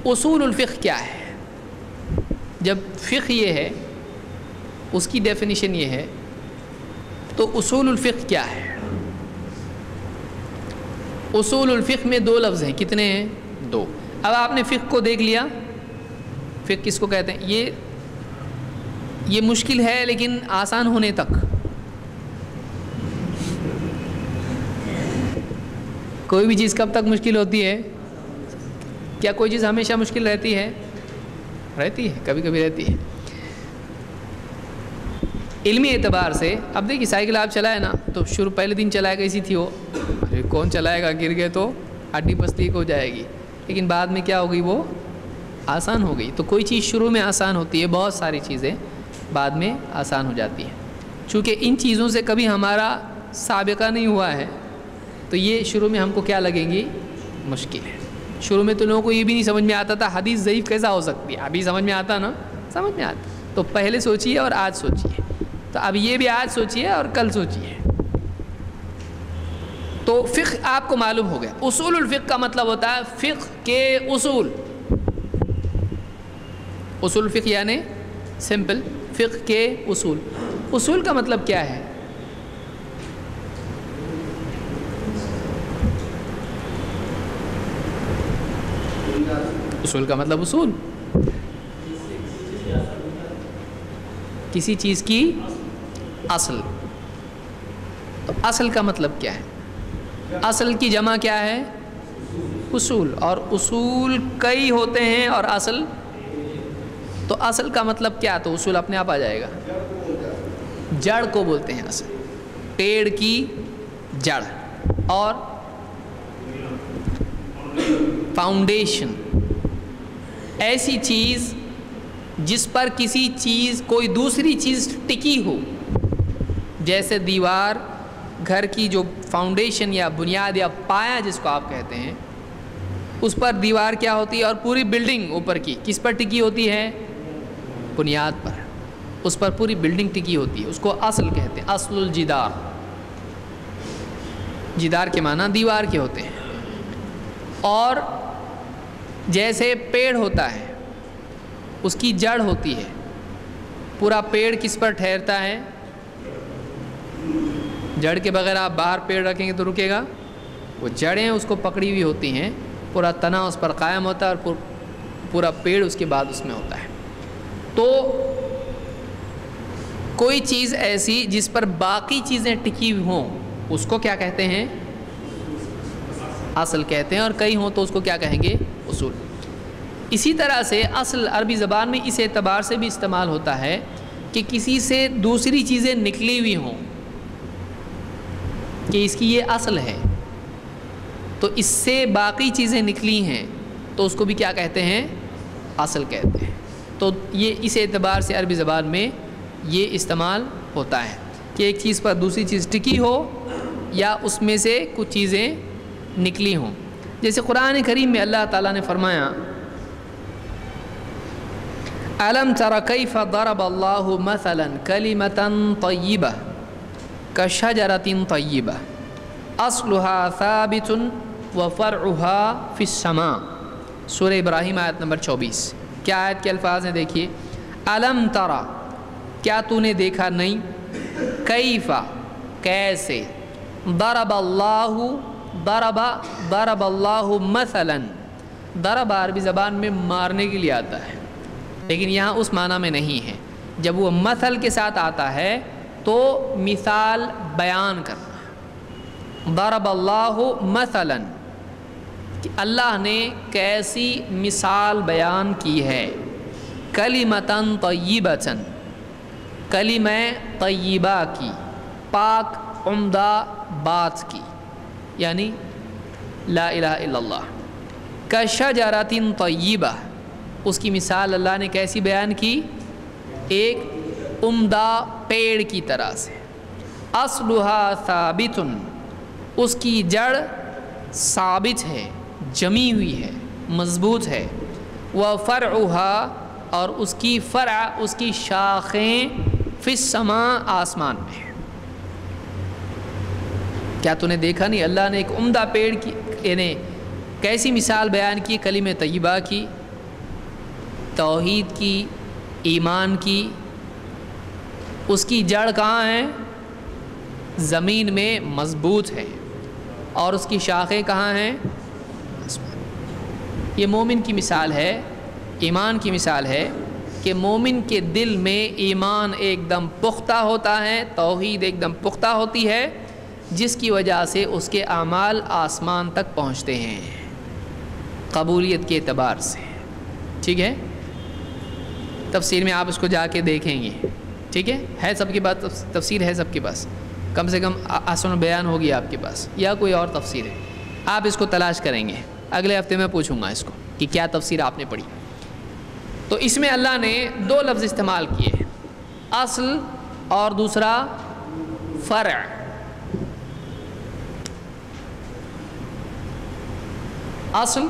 اصول الفقہ کیا ہے؟ جب فقہ یہ ہے، اس کی ڈیفینیشن یہ ہے، تو اصول الفقہ کیا ہے؟ اصول الفقہ میں دو لفظ ہیں، کتنے ہیں؟ دو۔ اب آپ نے فقہ کو دیکھ لیا، فقہ کس کو کہتے ہیں؟ یہ مشکل ہے لیکن آسان ہونے تک۔ کوئی بھی چیز کب تک مشکل ہوتی ہے؟ کیا کوئی چیز ہمیشہ مشکل رہتی ہے؟ رہتی ہے، کبھی کبھی رہتی ہے۔ علمی اعتبار سے اب دیکھیے، سائیکل آپ چلائے نا تو پہلے دن چلائے گا ایسی تھی وہ، کون چلائے گا، گر گئے تو ہڈی پسلیک ہو جائے گی، لیکن بعد میں کیا ہوگی؟ وہ آسان ہو گئی۔ تو کوئی چیز شروع میں آسان ہوتی ہے، بہت ساری چیزیں بعد میں آسان ہو جاتی ہیں۔ چونکہ ان چیزوں سے کبھی ہمارا سابقہ نہیں ہوا ہے، تو یہ شروع میں ہم کو کیا لگیں گی؟ مشکل ہے۔ شروع میں تو لوگوں کو یہ بھی نہیں سمجھ میں آتا تھا حدیث ضعیف کیسا ہو سکتی ہے، ابھی سمجھ میں آتا نا، سمجھ میں آتا۔ تو پہلے سوچیے اور آج سوچیے، تو اب یہ بھی آج سوچیے اور کل سوچیے۔ تو فقہ آپ کو معلوم ہو گیا۔ اصول الفقہ کا مطلب ہوتا ہے فقہ کے اصول۔ اصول الفقہ یعنی سمپل فقہ کے اصول۔ اصول کا مطلب کیا ہے؟ اصول کا مطلب اصول، کسی چیز کی اصل۔ تو اصل کا مطلب کیا ہے؟ اصل کی جمع کیا ہے؟ اصول۔ اور اصول کئی ہوتے ہیں اور اصل، تو اصل کا مطلب کیا؟ تو اصول اپنے آپ آ جائے گا۔ جڑ کو بولتے ہیں اصل، پیڑ کی جڑ، اور فاؤنڈیشن ایسی چیز جس پر کسی چیز کوئی دوسری چیز ٹکی ہو، جیسے دیوار، گھر کی جو فاؤنڈیشن یا بنیاد یا پایا جس کو آپ کہتے ہیں، اس پر دیوار کیا ہوتی ہے، اور پوری بلڈنگ اوپر کی کس پر ٹکی ہوتی ہے؟ بنیاد پر، اس پر پوری بلڈنگ ٹکی ہوتی ہے، اس کو اصل کہتے ہیں۔ اصل الجدار، جدار کے معنی دیوار کے ہوتے ہیں۔ اور جیسے پیڑ ہوتا ہے، اس کی جڑ ہوتی ہے، پورا پیڑ کس پر ٹھہرتا ہے؟ جڑ کے بغیر آپ باہر پیڑ رکھیں گے تو رکے گا؟ وہ جڑیں اس کو پکڑی ہوئی ہوتی ہیں، پورا تنا اس پر قائم ہوتا ہے، اور پورا پیڑ اس کے بعد اس میں ہوتا ہے۔ تو کوئی چیز ایسی جس پر باقی چیزیں ٹکی ہوئی ہوں، اس کو کیا کہتے ہیں؟ اصل کہتے ہیں۔ اور کئی ہوں تو اس کو کیا کہیں گے؟ اصول۔ اسی طرح سے اصل عربی زبان میں اس اعتبار سے بھی استعمال ہوتا ہے کہ کسی سے دوسری چیزیں نکلی ہوئی ہوں، کہ اس کی یہ اصل ہے، تو اس سے باقی چیزیں نکلی ہیں، تو اس کو بھی کیا کہتے ہیں؟ اصل کہتے ہیں۔ تو یہ اس اعتبار سے عربی زبان میں یہ استعمال ہوتا ہے کہ ایک چیز پر دوسری چیز ٹکی ہو، یا اس میں سے کچھ چیزیں نکلی ہوں۔ جیسے قرآن کریم میں اللہ تعالیٰ نے فرمایا، أَلَمْ تَرَ كَيْفَ ضَرَبَ اللَّهُ مَثَلًا كَلِمَةً طَيِّبَةً كَشَجَرَةٍ طَيِّبَةٍ أَصْلُهَا ثَابِتٌ وَفَرْعُهَا فِي السَّمَاءِ۔ سورہ ابراہیم آیت نمبر 24۔ کیا آیت کے الفاظ ہیں؟ دیکھیے، أَلَمْ تَرَ، کیا تو نے دیکھا نہیں، کیفَ، کیسے، ضرب اللہ، ضرب اللہ مثلا، ضرب عربی زبان میں مارنے کے لیے آتا ہے، لیکن یہاں اس معنی میں نہیں ہے۔ جب وہ مثل کے ساتھ آتا ہے تو مثال بیان کرنا۔ ضرب اللہ مثلا، کہ اللہ نے کیسی مثال بیان کی ہے، کلمۃ طیبۃ، کلمہ طیبہ کی، پاک عمدہ بات کی، یعنی لا الہ الا اللہ۔ کشجرۃ طیبہ، اس کی مثال اللہ نے کیسی بیان کی؟ ایک عمدہ پیڑ کی طرح سے۔ اصلھا ثابت، اس کی جڑ ثابت ہے، جمی ہوئی ہے، مضبوط ہے۔ وفرعھا، اور اس کی فرع، اس کی شاخیں، فی السماء، آسمان میں۔ کیا تو نے دیکھا نہیں، اللہ نے ایک عمدہ پیڑ کی، یعنی کیسی مثال بیان کی؟ کلمہ طیبہ کی، توحید کی، ایمان کی، اس کی جڑ کہاں ہے؟ زمین میں مضبوط ہے، اور اس کی شاخیں کہاں ہیں؟ یہ مومن کی مثال ہے، ایمان کی مثال ہے کہ مومن کے دل میں ایمان ایک دم پختہ ہوتا ہے، توحید ایک دم پختہ ہوتی ہے، جس کی وجہ سے اس کے اعمال آسمان تک پہنچتے ہیں قبولیت کے اعتبار سے۔ ٹھیک ہے، تفسیر میں آپ اس کو جا کے دیکھیں گے۔ ٹھیک ہے سب کے پاس تفسیر ہے، سب کے پاس کم سے کم احسن بیان ہوگی آپ کے پاس، یا کوئی اور تفسیر ہے، آپ اس کو تلاش کریں گے۔ اگلے ہفتے میں پوچھوں گا اس کو کہ کیا تفسیر آپ نے پڑھی۔ تو اس میں اللہ نے دو لفظ استعمال کیے، اصل اور دوسرا فرع۔ اصل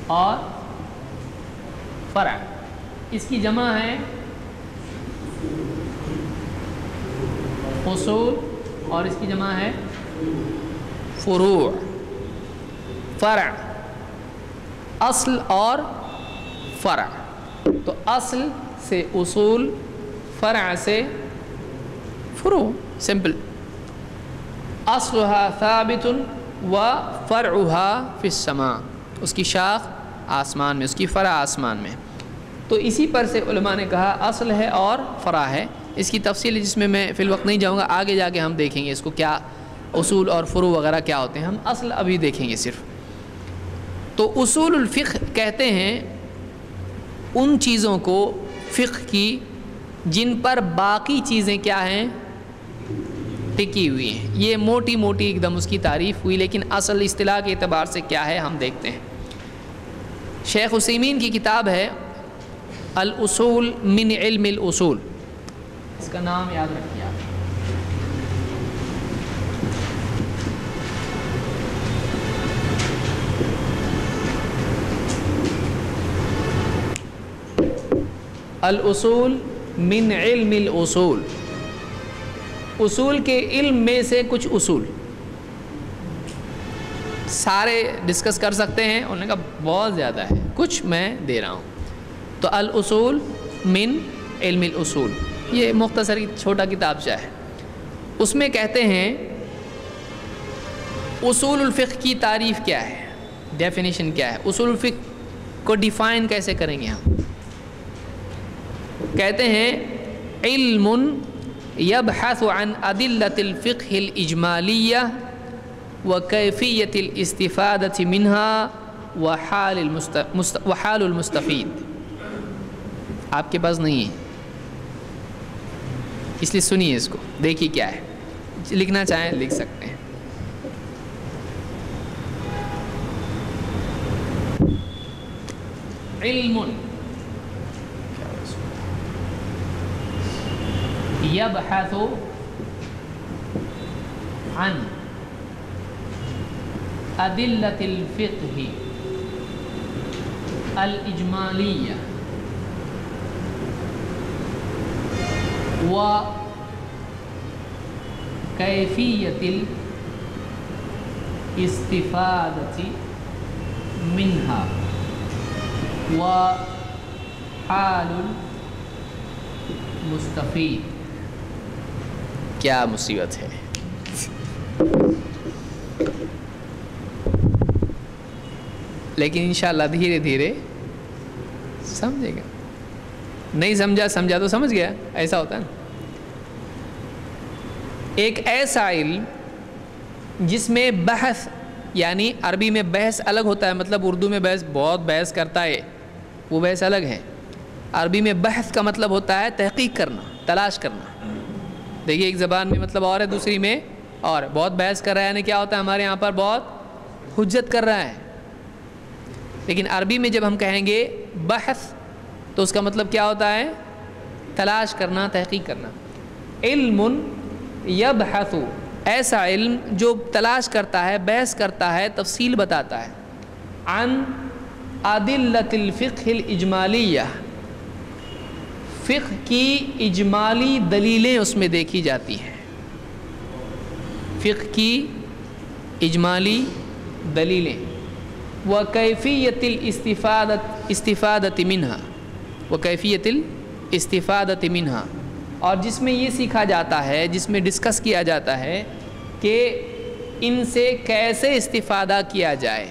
اور فرع، اس کی جمع ہے اصول، اور اس کی جمع ہے فروع۔ فرع، اصل اور فرع، تو اصل سے اصول، فرع سے فروع، سمپل۔ اصلها ثابت وفرعها فی السماء، اس کی شاخ آسمان میں، اس کی فرع آسمان میں۔ تو اسی پر سے علماء نے کہا اصل ہے اور فرع ہے۔ اس کی تفصیل جس میں فی الوقت نہیں جاؤں گا، آگے جا کے ہم دیکھیں گے اس کو کیا اصول اور فروع وغیرہ کیا ہوتے ہیں، ہم اصل ابھی دیکھیں گے صرف۔ تو اصول الفقہ کہتے ہیں ان چیزوں کو فقہ کی جن پر باقی چیزیں کیا ہیں؟ ٹکی ہوئی ہیں۔ یہ موٹی موٹی ایک دم اس کی تعریف ہوئی، لیکن اصل اصطلاح کے اعتبار سے کیا ہے ہم دیکھتے ہیں۔ شیخ عثیمین کی کتاب ہے الاصول من علم الاصول، اس کا نام یاد رکھیے آپ۔ الاصول من علم الاصول، اصول کے علم میں سے کچھ اصول، سارے ڈسکس کر سکتے ہیں، انہوں نے کہا بہت زیادہ ہے، کچھ میں دے رہا ہوں۔ تو الاصول من علم الاصول، یہ مختصر چھوٹا کتابچہ ہے، اس میں کہتے ہیں اصول الفقہ کی تعریف کیا ہے، ڈیفینیشن کیا ہے، اصول الفقہ کو ڈیفائن کیسے کریں گے ہم؟ کہتے ہیں علم یبحث عن ادلۃ الفقہ الاجمالیہ وکیفیۃ الاستفادۃ منها وحال المستفید۔ آپ کے پاس نہیں ہے اس لیے سنیے اس کو، دیکھیے کیا ہے، لکھنا چاہیں لکھ سکتے ہیں۔ علم یبحث عن ادلۃ الفقہ الاجمالیہ و کیفیت الاستفادۃ منها و حال المستفید۔ کیا مصیبت ہے، لیکن انشاءاللہ دھیرے دھیرے سمجھے گا، نہیں سمجھا تو سمجھ گیا، ایسا ہوتا ہے نا۔ ایک ایسا علم جس میں بحث، یعنی عربی میں بحث الگ ہوتا ہے، مطلب اردو میں بحث بہت بحث کرتا ہے، وہ بحث الگ ہے۔ عربی میں بحث کا مطلب ہوتا ہے تحقیق کرنا، تلاش کرنا۔ دیکھیے ایک زبان میں مطلب اور ہے، دوسری میں اور۔ بہت بحث کر رہا ہے یعنی کیا ہوتا ہے ہمارے یہاں پر؟ بہت حجت کر رہا ہے۔ لیکن عربی میں جب ہم کہیں گے بحث تو اس کا مطلب کیا ہوتا ہے؟ تلاش کرنا، تحقیق کرنا۔ علم یبحث، ایسا علم جو تلاش کرتا ہے، بحث کرتا ہے، تفصیل بتاتا ہے۔ عن ادلۃ الفقہ الاجمالیہ، فقہ کی اجمالی دلیلیں اس میں دیکھی جاتی ہیں، فقہ کی اجمالی دلیلیں وَكَيْفِيَّةِ الْإِسْتِفَادَةِ مِنْهَا وَكَيْفِيَّةِ الْإِسْتِفَادَةِ مِنْهَا، اور جس میں یہ سیکھا جاتا ہے، جس میں ڈسکس کیا جاتا ہے کہ ان سے کیسے استفادہ کیا جائے،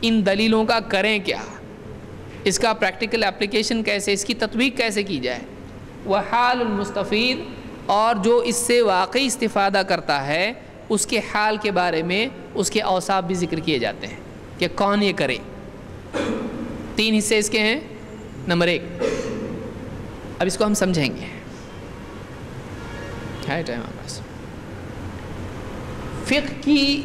ان دلیلوں کا کریں کیا، اس کا پریکٹیکل اپلیکیشن کیسے، اس کی تطبیق کیسے کی جائے، وحال المستفید، اور جو اس سے واقعی استفادہ کرتا ہے اس کے حال کے بارے میں اس کے اوصاف بھی ذکر کیے جاتے ہیں کہ کون یہ کرے۔ 3 حصے اس کے ہیں۔ نمبر 1، اب اس کو ہم سمجھیں گے، ہے ٹائم ہمارے پاس۔ فقہ کی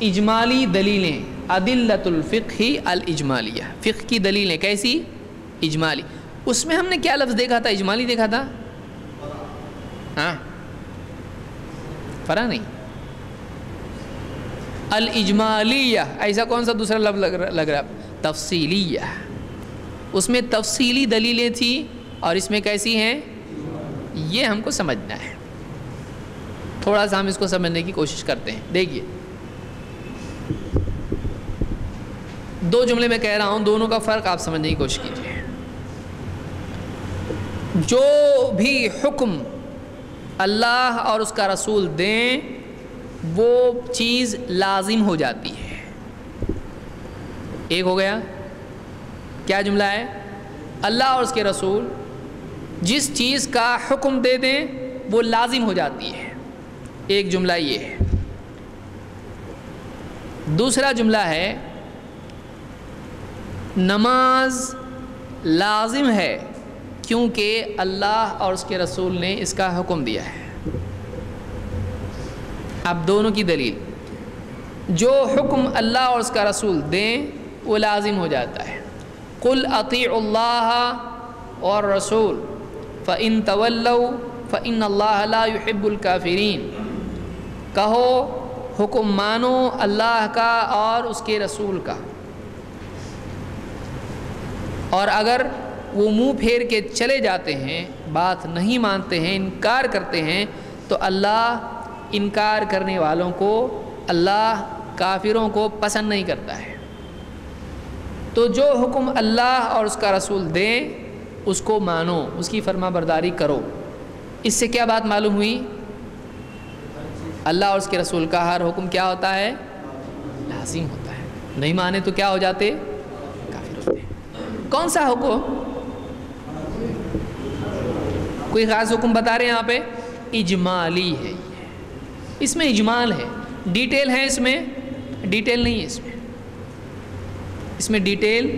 اجمالی دلیلیں، ادلۃ الفقہ الاجمالیہ، فقہ کی دلیلیں کیسی؟ اجمالی۔ اس میں ہم نے کیا لفظ دیکھا تھا؟ اجمالی دیکھا تھا، ہاں فرا نہیں، الاجمالیہ، ایسا کون سا دوسرا لفظ لگ رہا؟ تفصیلیہ۔ اس میں تفصیلی دلیلیں تھیں اور اس میں کیسی ہیں؟ یہ ہم کو سمجھنا ہے، تھوڑا سا ہم اس کو سمجھنے کی کوشش کرتے ہیں۔ دیکھیے 2 جملے میں کہہ رہا ہوں، دونوں کا فرق آپ سمجھنے کی کوشش کیجیے۔ جو بھی حکم اللہ اور اس کا رسول دیں وہ چیز لازم ہو جاتی ہے۔ ایک ہو گیا، کیا جملہ ہے؟ اللہ اور اس کے رسول جس چیز کا حکم دے دیں وہ لازم ہو جاتی ہے، ایک جملہ یہ ہے۔ دوسرا جملہ ہے نماز لازم ہے کیونکہ اللہ اور اس کے رسول نے اس کا حکم دیا ہے۔ اب دونوں کی دلیل، جو حکم اللہ اور اس کا رسول دیں وہ لازم ہو جاتا ہے۔ قُلْ أَطِيعُوا اللَّهَ وَالرَّسُولَ فَإِن تَوَلَّوْا فَإِنَّ اللَّهَ لَا يُحِبُّ الْكَافِرِينَ، کہو حکم مانو اللہ کا اور اس کے رسول کا، اور اگر وہ منہ پھیر کے چلے جاتے ہیں، بات نہیں مانتے ہیں، انکار کرتے ہیں، تو اللہ انکار کرنے والوں کو، اللہ کافروں کو پسند نہیں کرتا ہے۔ تو جو حکم اللہ اور اس کا رسول دیں اس کو مانو، اس کی فرما برداری کرو۔ اس سے کیا بات معلوم ہوئی؟ اللہ اور اس کے رسول کا ہر حکم کیا ہوتا ہے؟ لازم ہوتا ہے، نہیں مانے تو کیا ہو جاتے؟ کافر ہوتے ہیں۔ کون سا حکم؟ کوئی خاص حکم بتا رہے ہیں یہاں پہ؟ اجمالی ہے یہ، اس میں اجمال ہے، ڈیٹیل ہے، اس میں ڈیٹیل نہیں ہے، اس میں ڈیٹیل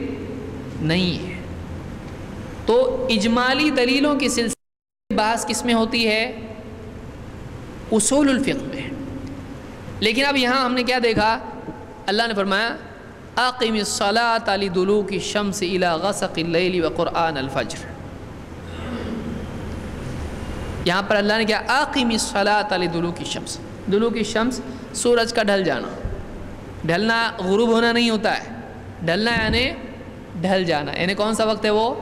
نہیں ہے۔ تو اجمالی دلیلوں کی سلسلے بحث کس میں ہوتی ہے؟ اصول الفقہ میں۔ لیکن اب یہاں ہم نے کیا دیکھا؟ اللہ نے فرمایا اقم الصلاۃ لدلوک الشمس الی غسق اللیل وقرآن الفجر۔ یہاں پر اللہ نے کیا؟ اقم الصلاۃ لدلوک الشمس، دلوک الشمس سورج کا ڈھل جانا، ڈھلنا غروب ہونا نہیں ہوتا ہے، ڈھلنا یعنی ڈھل جانا، یعنی کون سا وقت ہے وہ؟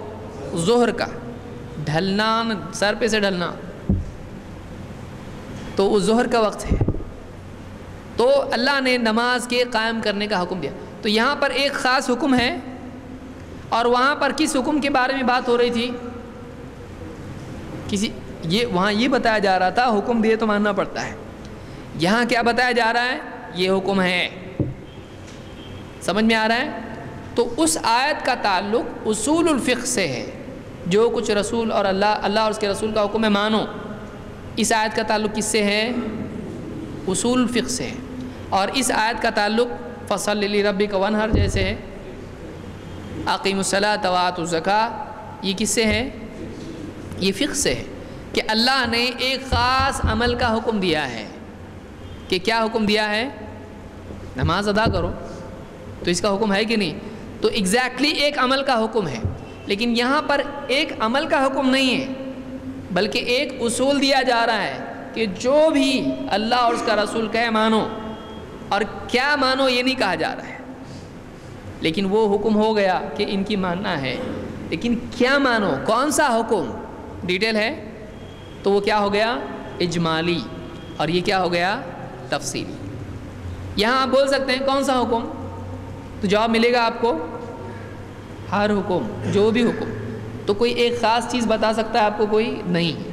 ظہر کا ڈھلنا، سر پہ سے ڈھلنا، تو وہ ظہر کا وقت ہے۔ تو اللہ نے نماز کے قائم کرنے کا حکم دیا۔ تو یہاں پر ایک خاص حکم ہے، اور وہاں پر کس حکم کے بارے میں بات ہو رہی تھی؟ وہاں یہ بتایا جا رہا تھا حکم دیے تو ماننا پڑتا ہے، یہاں کیا بتایا جا رہا ہے؟ یہ حکم ہے۔ سمجھ میں آ رہا ہے؟ تو اس آیت کا تعلق اصول الفقہ سے ہے، جو کچھ رسول اور اللہ اور اس کے رسول کا حکم ہے مانو، اس آیت کا تعلق کس سے ہے؟ اصول الفقہ سے ہے۔ اور اس آیت کا تعلق فصل لربک وانحر جیسے ہے، اقیم الصلاۃ وآتوا الزکاۃ، یہ کس سے ہے؟ یہ فقہ سے ہے کہ اللہ نے ایک خاص عمل کا حکم دیا ہے، کہ کیا حکم دیا ہے؟ نماز ادا کرو۔ تو اس کا حکم ہے کہ نہیں؟ تو ایگزیکٹلی ایک عمل کا حکم ہے، لیکن یہاں پر ایک عمل کا حکم نہیں ہے، بلکہ ایک اصول دیا جا رہا ہے کہ جو بھی اللہ اور اس کا رسول کہے مانو، اور کیا مانو یہ نہیں کہا جا رہا ہے، لیکن وہ حکم ہو گیا کہ ان کی ماننا ہے، لیکن کیا مانو، کون سا حکم، ڈیٹیل ہے، تو وہ کیا ہو گیا؟ اجمالی، اور یہ کیا ہو گیا؟ تفصیلی۔ یہاں آپ بول سکتے ہیں کون سا حکم، تو جواب ملے گا آپ کو ہر حکم، جو بھی حکم. تو کوئی ایک خاص چیز بتا سکتا ہے آپ کو کوئی نہیں.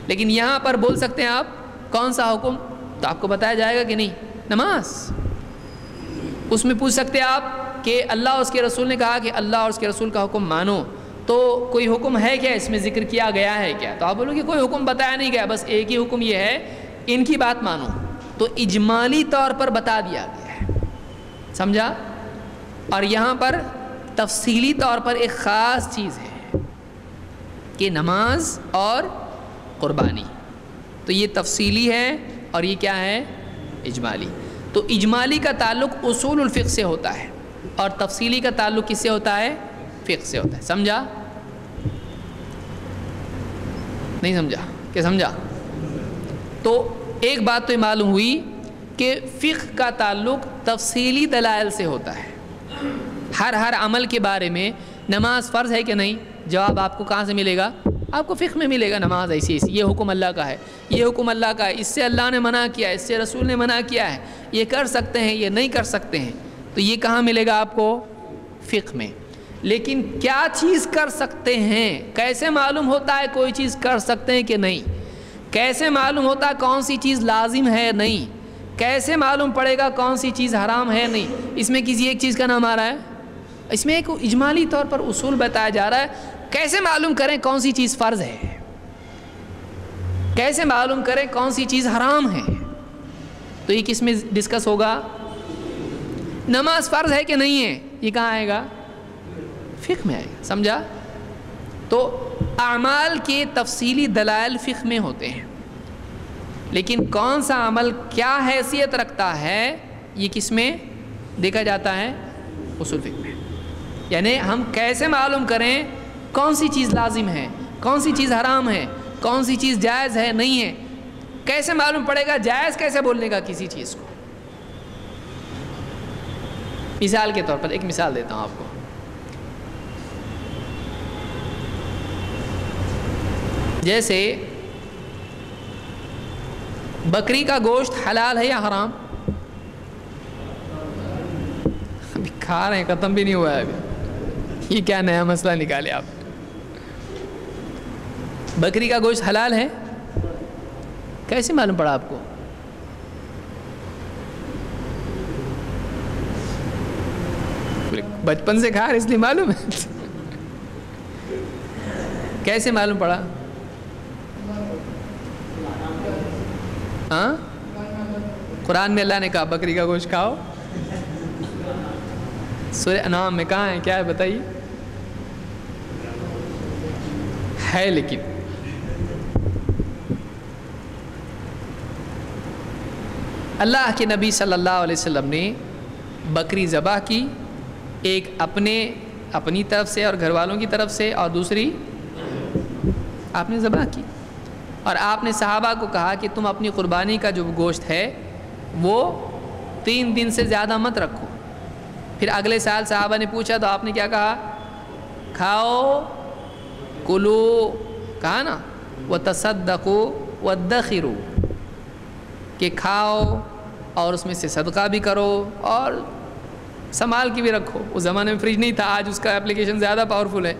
لیکن یہاں پر بول سکتے ہیں آپ کون سا حکم، تو آپ کو بتایا جائے گا کہ نہیں، نماز. اس میں پوچھ سکتے ہیں آپ کہ اللہ اور اس کے رسول نے کہا کہ اللہ اور اس کے رسول کا حکم مانو، تو کوئی حکم ہے کیا اس میں ذکر کیا گیا ہے کیا، تو آپ بولو کہ کوئی حکم بتایا نہیں گیا، بس ایک ہی حکم یہ ہے ان کی بات مانو. تو اجمالی طور پر بتا دیا گیا ہے، سمجھا. اور یہاں پر تفصیلی طور پر ایک خاص چیز ہے کہ نماز اور قربانی، تو یہ تفصیلی ہے اور یہ کیا ہے، اجمالی. تو اجمالی کا تعلق اصول الفقہ سے ہوتا ہے اور تفصیلی کا تعلق کس سے ہوتا ہے، فقہ سے ہوتا ہے. سمجھا نہیں سمجھا کہ سمجھا. تو ایک بات تو یہ معلوم ہوئی کہ فقہ کا تعلق تفصیلی دلائل سے ہوتا ہے. ہر عمل کے بارے میں نماز فرض ہے کہ نہیں، جواب آپ کو کہاں سے ملے گا، آپ کو فقہ میں ملے گا. نماز ایسی یہ حکم اللہ کا ہے، یہ حکم اللہ کا ہے، اس سے اللہ نے منع کیا ہے، اس سے رسول نے منع کیا ہے، یہ کر سکتے ہیں یہ نہیں کر سکتے ہیں، تو یہ کہاں ملے گا آپ کو، فقہ میں. لیکن کیا چیز کر سکتے ہیں، کیسے معلوم ہوتا ہے کوئی چیز کر سکتے ہیں کہ نہیں، کیسے معلوم ہوتا ہے کون سی چیز لازم ہے نہیں، کیسے معلوم پڑے گا کون سی چیز حرام ہے نہیں، اس میں کسی ایک چیز کا نام آ رہا ہے. اس میں ایک اجمالی طور پر اصول بتایا جا رہا ہے. کیسے معلوم کریں کون سی چیز فرض ہے، کیسے معلوم کریں کون سی چیز حرام ہے، تو یہ کس میں ڈسکس ہوگا، نماز فرض ہے کہ نہیں ہے، یہ کہاں آئے گا، فقہ میں آئے گا. سمجھا. تو اعمال کے تفصیلی دلائل فقہ میں ہوتے ہیں، لیکن کون سا عمل کیا حیثیت رکھتا ہے یہ کس میں دیکھا جاتا ہے، اصول فقہ میں. یعنی ہم کیسے معلوم کریں کون سی چیز لازم ہے، کون سی چیز حرام ہے، کون سی چیز جائز ہے نہیں ہے، کیسے معلوم پڑے گا جائز کیسے بولنے کا کسی چیز کو. مثال کے طور پر ایک مثال دیتا ہوں آپ کو. جیسے بکری کا گوشت حلال ہے یا حرام، ابھی کھا رہے ہیں ختم بھی نہیں ہوا ہے ابھی، یہ کیا نیا مسئلہ نکالے آپ. بکری کا گوشت حلال ہے، کیسے معلوم پڑا آپ کو، بچپن سے کھا رہے اس لیے معلوم ہے. کیسے معلوم پڑا، ہاں قرآن میں اللہ نے کہا بکری کا گوشت کھاؤ، سورہ انعام میں کہاں ہے، کیا ہے بتائیے، ہے لیکن اللہ کے نبی صلی اللہ علیہ وسلم نے بکری ذبح کی، ایک اپنی طرف سے اور گھر والوں کی طرف سے، اور دوسری آپ نے ذبح کی، اور آپ نے صحابہ کو کہا کہ تم اپنی قربانی کا جو گوشت ہے وہ 3 دن سے زیادہ مت رکھو. پھر اگلے سال صحابہ نے پوچھا تو آپ نے کیا کہا، کھاؤ کلو، کہا نا، وتصدقوا وادخروا، کہ کھاؤ اور اس میں سے صدقہ بھی کرو اور سنبھال کے بھی رکھو. اس زمانے میں فریج نہیں تھا، آج اس کا اپلیکیشن زیادہ پاورفل ہے،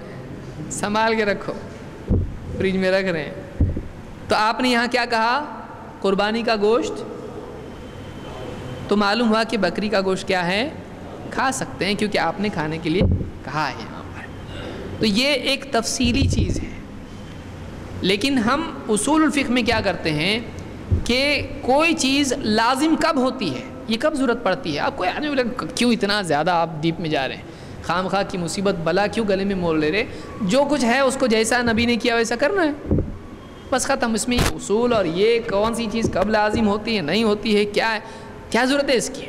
سنبھال کے رکھو، فریج میں رکھ رہے ہیں. تو آپ نے یہاں کیا کہا، قربانی کا گوشت، تو معلوم ہوا کہ بکری کا گوشت کیا ہے، کھا سکتے ہیں کیونکہ آپ نے کھانے کے لیے کہا ہے یہاں پر. تو یہ ایک تفصیلی چیز ہے. لیکن ہم اصول الفقہ میں کیا کرتے ہیں کہ کوئی چیز لازم کب ہوتی ہے، یہ کب ضرورت پڑتی ہے. آپ کو آنے والے کیوں اتنا زیادہ آپ ڈیپ میں جا رہے ہیں، خام خواہ کی مصیبت بلا کیوں گلے میں مول لے رہے، جو کچھ ہے اس کو جیسا نبی نے کیا ویسا کرنا ہے، بس ختم. اس میں اصول اور یہ کون سی چیز کب لازم ہوتی ہے نہیں ہوتی ہے، کیا ضرورت ہے اس کی.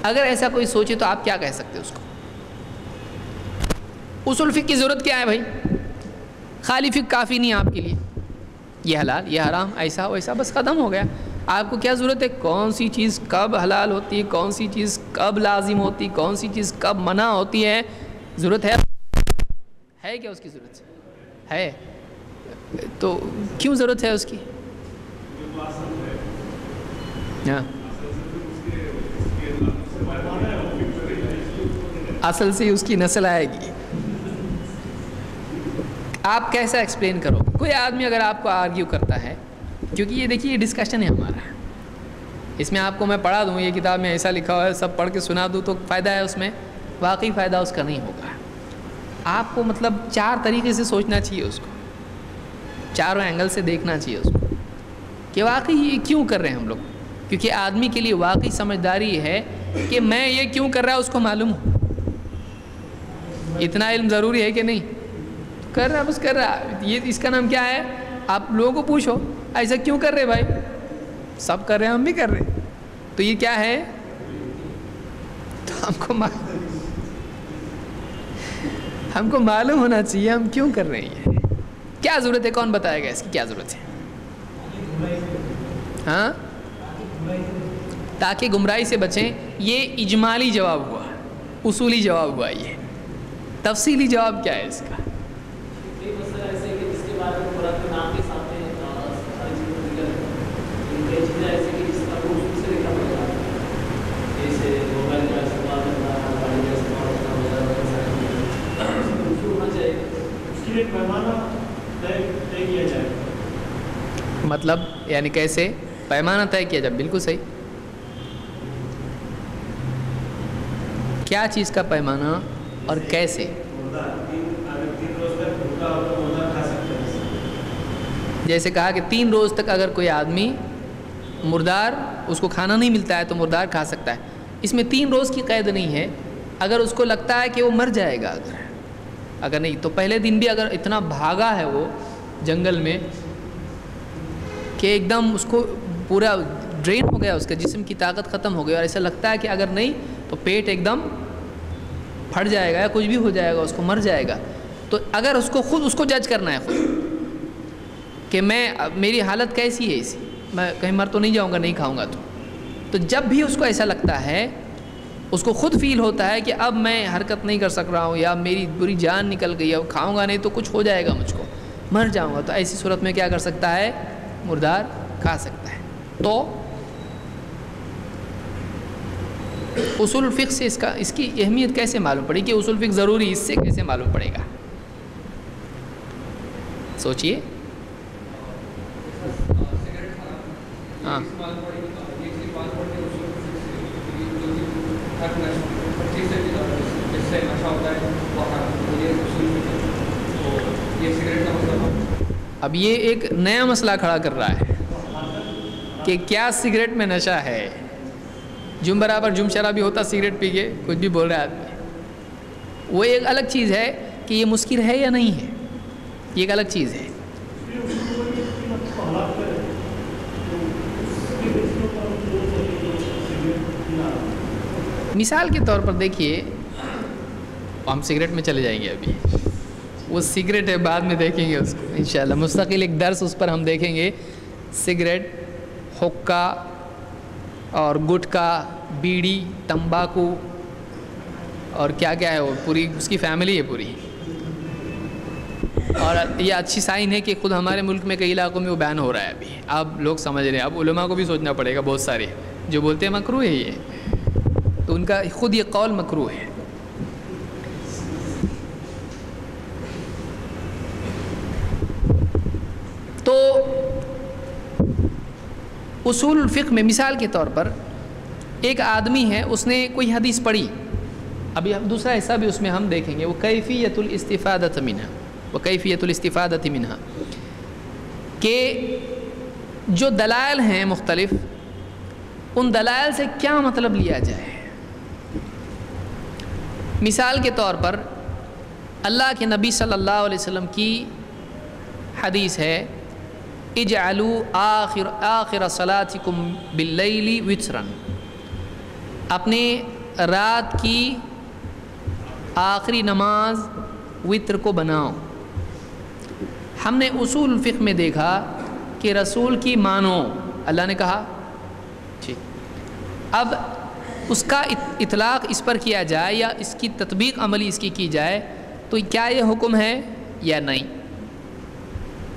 اگر ایسا کوئی سوچے تو آپ کیا کہہ سکتے ہیں اس کو، اصول فقہ کی ضرورت کیا ہے بھائی، خالی فقہ کافی نہیں آپ کے لیے، یہ حلال یہ حرام ایسا ویسا بس ختم ہو گیا. آپ کو کیا ضرورت ہے کون سی چیز کب حلال ہوتی ہے، کون سی چیز کب لازم ہوتی، کون سی چیز کب منع ہوتی ہے، ضرورت ہے کیا اس کی ضرورت ہے، تو کیوں ضرورت ہے اس کی. ہاں اصل سے اس کی نسل آئے گی. آپ کیسا ایکسپلین کرو؟ کوئی آدمی اگر آپ کو آرگیو کرتا ہے، کیونکہ یہ دیکھیے یہ ڈسکشن ہے ہمارا، اس میں آپ کو میں پڑھا دوں یہ کتاب میں ایسا لکھا ہوا ہے سب پڑھ کے سنا دوں تو فائدہ ہے اس میں؟ واقعی فائدہ اس کا نہیں ہوگا. آپ کو مطلب 4 طریقے سے سوچنا چاہیے، اس کو چاروں اینگل سے دیکھنا چاہیے اس کو کہ واقعی یہ کیوں کر رہے ہیں ہم لوگ. کیونکہ آدمی کے لیے واقعی سمجھداری یہ ہے کہ میں یہ کیوں کر رہا ہے اس کو معلوم ہو. اتنا علم ضروری ہے کہ نہیں؟ کر رہا بس کر رہا. یہ اس کا نام کیا ہے؟ آپ لوگوں کو پوچھو ایسا کیوں کر رہے بھائی؟ سب کر رہے ہیں، ہم بھی کر رہے ہیں، تو یہ کیا ہے؟ تو ہم کو معلوم ہونا چاہیے ہم کیوں کر رہے ہیں، کیا ضرورت ہے. کون بتائے گا اس کی کیا ضرورت ہے؟ ہاں، تاکہ گمراہی سے بچیں. یہ اجمالی جواب ہوا، اصولی جواب ہوا. یہ تفصیلی جواب کیا ہے اس کا؟ مطلب یعنی کیسے پیمانہ طے کیا جائے؟ بالکل صحیح. کیا چیز کا پیمانہ اور کیسے؟ جیسے کہا کہ 3 روز تک اگر کوئی آدمی مردار اس کو کھانا نہیں ملتا ہے تو مردار کھا سکتا ہے. اس میں 3 روز کی قید نہیں ہے. اگر اس کو لگتا ہے کہ وہ مر جائے گا اگر نہیں تو پہلے دن بھی اگر اتنا بھاگا ہے وہ جنگل میں کہ ایک دم اس کو پورا ڈرین ہو گیا، اس کے جسم کی طاقت ختم ہو گئی اور ایسا لگتا ہے کہ اگر نہیں تو پیٹ ایک دم پھٹ جائے گا یا کچھ بھی ہو جائے گا، اس کو مر جائے گا. تو اگر اس کو خود اس کو جج کرنا ہے خود کہ میری حالت کیسی ہے، میں کہیں مر تو نہیں جاؤں گا نہیں کھاؤں گا. تو جب بھی اس کو ایسا لگتا ہے، اس کو خود فیل ہوتا ہے کہ اب میں حرکت نہیں کر سک رہا ہوں یا میری پوری جان نکل گئی ہے، کھاؤں گا نہیں تو کچھ ہو جائے گا، مجھ کو مر جاؤں گا، تو ایسی صورت میں کیا کر سکتا ہے؟ مردار کھا سکتا ہے. تو اصول الفقہ سے اس کی اہمیت کیسے معلوم پڑی کہ اصول فقہ ضروری، اس سے کیسے معلوم پڑے گا؟ سوچئے. ہاں اب یہ ایک نیا مسئلہ کھڑا کر رہا ہے کہ کیا سگریٹ میں نشہ ہے؟ جم برابر جم شرابی ہوتا سگریٹ پی کے کچھ بھی بول رہا ہے آدمی. وہ ایک الگ چیز ہے کہ یہ مسکر ہے یا نہیں ہے، یہ ایک الگ چیز ہے. مثال کے طور پر دیکھیے، ہم سگریٹ میں چلے جائیں گے، ابھی وہ سگریٹ ہے بعد میں دیکھیں گے اس کو انشاءاللہ، مستقل ایک درس اس پر ہم دیکھیں گے. سگریٹ، حقہ اور گٹکا، بیڑی، تمباکو اور کیا کیا ہے، وہ پوری اس کی فیملی ہے پوری. اور یہ اچھی سائن ہے کہ خود ہمارے ملک میں کئی علاقوں میں وہ بین ہو رہا ہے ابھی. اب لوگ سمجھ رہے ہیں، اب علماء کو بھی سوچنا پڑے گا. بہت سارے جو بولتے ہیں مکروہ ہے یہ، تو ان کا خود یہ قول مکروہ ہے. تو اصول الفقہ میں مثال کے طور پر ایک آدمی ہے، اس نے کوئی حدیث پڑھی. ابھی دوسرا حصہ بھی اس میں ہم دیکھیں گے، وہ کیفیت الاستفادۃ منہا، کہ جو دلائل ہیں مختلف، ان دلائل سے کیا مطلب لیا جائے. مثال کے طور پر اللہ کے نبی صلی اللہ علیہ وسلم کی حدیث ہے، اجعلوا آخر صلاتکم باللیل وترا، اپنے رات کی آخری نماز وتر کو بناؤ. ہم نے اصول فقہ میں دیکھا کہ رسول کی مانو، اللہ نے کہا ٹھیک. اب اس کا اطلاق اس پر کیا جائے یا اس کی تطبیق عملی اس کی جائے تو کیا یہ حکم ہے یا نہیں؟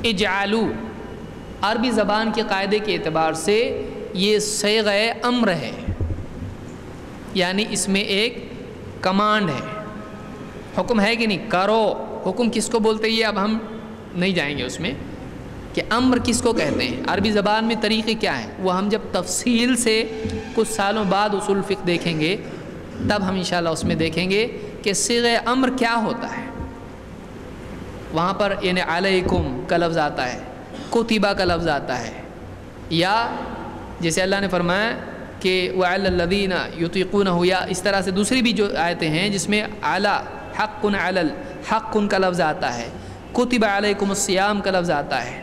اجعلوا عربی زبان کے قاعدے کے اعتبار سے یہ صیغہ امر ہے، یعنی اس میں ایک کمانڈ ہے، حکم ہے کہ نہیں، کرو. حکم کس کو بولتے ہیں یہ اب ہم نہیں جائیں گے اس میں کہ امر کس کو کہتے ہیں، عربی زبان میں طریقے کیا ہیں، وہ ہم جب تفصیل سے کچھ سالوں بعد اصول فقہ دیکھیں گے تب ہم انشاءاللہ اس میں دیکھیں گے کہ صیغہ امر کیا ہوتا ہے. وہاں پر یعنی علیکم کا لفظ آتا ہے، کتبہ کا لفظ آتا ہے، یا جیسے اللہ نے فرمایا کہ وَعَلَى الَّذِينَ يُطِيقُونَهُ، یا اس طرح سے دوسری بھی جو آیتیں ہیں جس میں علی حق علی الحق کا لفظ آتا ہے، کتب علیکم الصیام کا لفظ آتا ہے،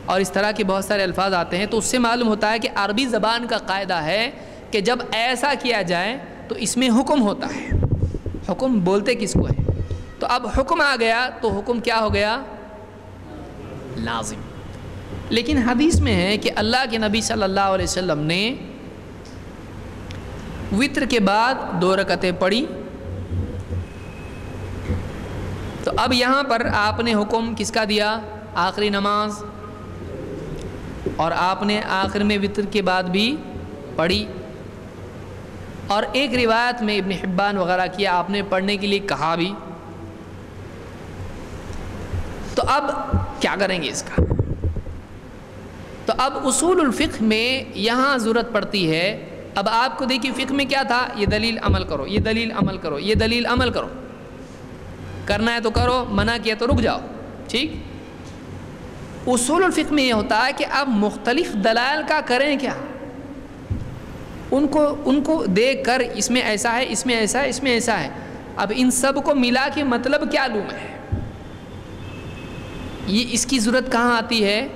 اور اس طرح کے بہت سارے الفاظ آتے ہیں. تو اس سے معلوم ہوتا ہے کہ عربی زبان کا قاعدہ ہے کہ جب ایسا کیا جائے تو اس میں حکم ہوتا ہے. حکم بولتے کس کو ہے؟ تو اب حکم آ گیا تو حکم کیا ہو گیا؟ لازم. لیکن حدیث میں ہے کہ اللہ کے نبی صلی اللہ علیہ وسلم نے وتر کے بعد 2 رکعتیں پڑھی. تو اب یہاں پر آپ نے حکم کس کا دیا؟ آخری نماز، اور آپ نے آخر میں وتر کے بعد بھی پڑھی، اور ایک روایت میں ابن حبان وغیرہ کیا آپ نے پڑھنے کے لیے کہا بھی. تو اب کیا کریں گے اس کا؟ تو اب اصول الفقہ میں یہاں ضرورت پڑتی ہے. اب آپ کو دیکھیے فقہ میں کیا تھا، یہ دلیل عمل کرو، یہ دلیل عمل کرو، یہ دلیل عمل کرو، کرنا ہے تو کرو، منع کیا تو رک جاؤ. ٹھیک. اصول الفقہ میں یہ ہوتا ہے کہ اب مختلف دلائل کا کریں کیا، ان کو دیکھ کر اس میں ایسا ہے، اس میں ایسا ہے، اس میں ایسا ہے، اب ان سب کو ملا کے مطلب کیا لوں میں، یہ اس کی ضرورت کہاں آتی ہے،